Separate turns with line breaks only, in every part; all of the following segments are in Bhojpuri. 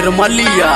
निर्मलिया।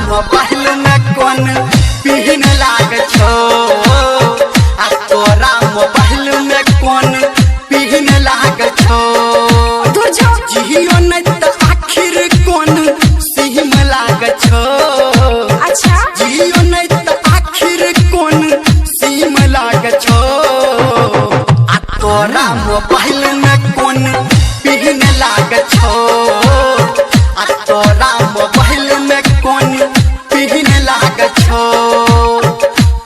मोबाइल में कौन पीन लाग छो आ तोरा मोबाइल में कौन पीन लाग छो जियो नहीं तो आखिर कौन सिम लाग छो। अच्छा जियो नहीं तो आखिर कौन सिम लाग छो आ तोरा मोबाइल में कौन पीन लाग छो आ तोरा मोबाइल में कौन पीन लाग छो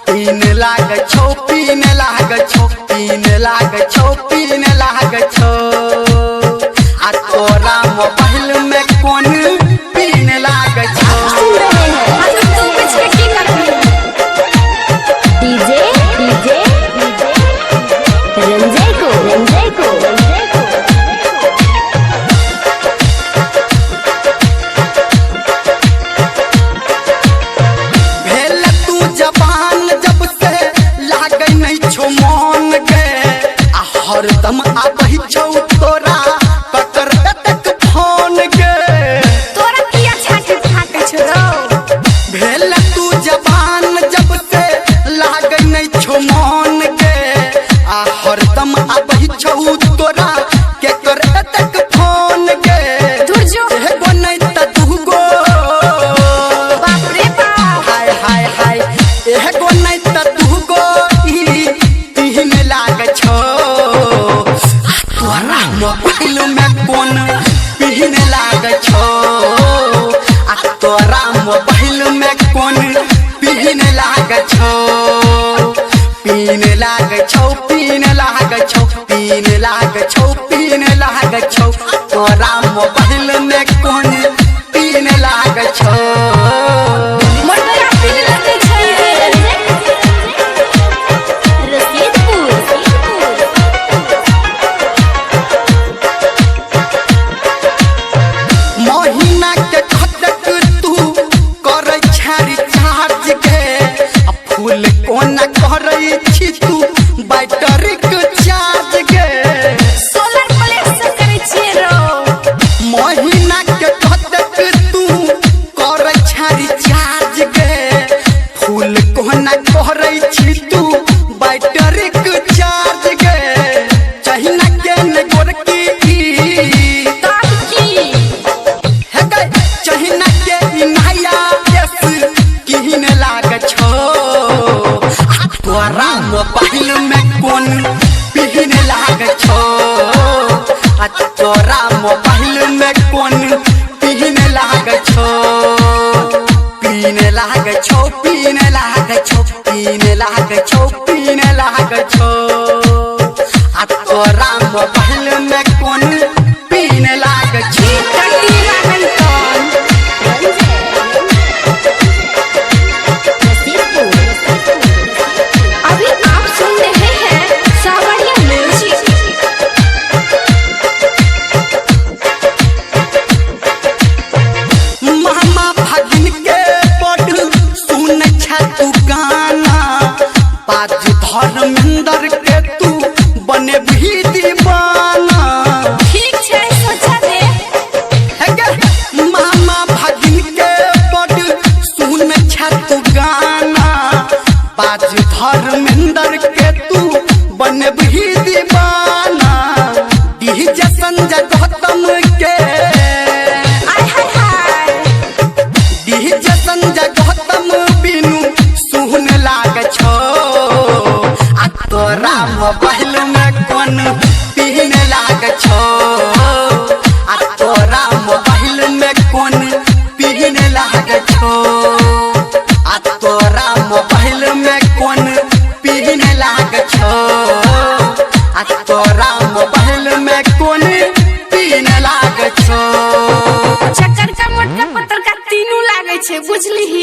पीन लाग छो पीन लाग छो पीन लाग छो पीन लाग छो आ तोरा मोबाइल में कौन पीन लाग छो।
डीजे डीजे रंजय को
हरदम आबही छौ तोरा ककर तक फोन के
तोरा किया छाटे फाटे छोरो
भेल तू जवान जब से लागे नहीं छो मन के आ हरदम आबही छौ तोरा केकर तक फोन के एगो नहीं त दूगो
बाप रे बाप
हाय हाय हाय एगो नहीं त दूगो तीन लाग छो मोबाइल में कौन पीन लाग छो आ तोरा मोबाइल में कौन पीन लाग छो पीन लाग छो पीन लाग छो पीन लाग छो पीन लाग छो तोरा मोबाइल में कौन पीन लाग छो। फूल कोना करई छी तू बैटरी के चार्ज के
सोलर प्लेट से करे छी रो
महीना के खतक तू करई छारी चार्ज के फूल कोना करई छी तू बैटरी के चार्ज के चाहिना के न गोरकी
तब की
हे गई चाहिना के नया एस किन लाग छो तोरा मोबाइल में कौन पीन लाग छो आ तोरा मोबाइल में कौन पीन लाग छो पीन लाग छो पीन लाग छो पीन लाग छो पीन लाग छो आ तोरा मोबाइल में कौन पीन लाग छो। धर्मेंद्र के तू बने भी दीवाना
ठीक छे सोचा दे
है के मामा भागिन के बड़ सुन छ तू गाना बाज धर्मेंद्र के तू बने भी दीवाना डीजे संजय गौतम के
आय हाय हाय
डीजे संजय गौतम बिनु सुन लाग छो तोरा मोबाइल में कौन पीन लाग छो आ तोरा मोबाइल में कौन पीन लाग छो आ तोरा तोरा मोबाइल में कौन पीने लाग छो आ तोरा मोबाइल में कौन पीने लाग छो
चक्कर का मोटका पत्थर का तीनों लागे छे बुझली ही।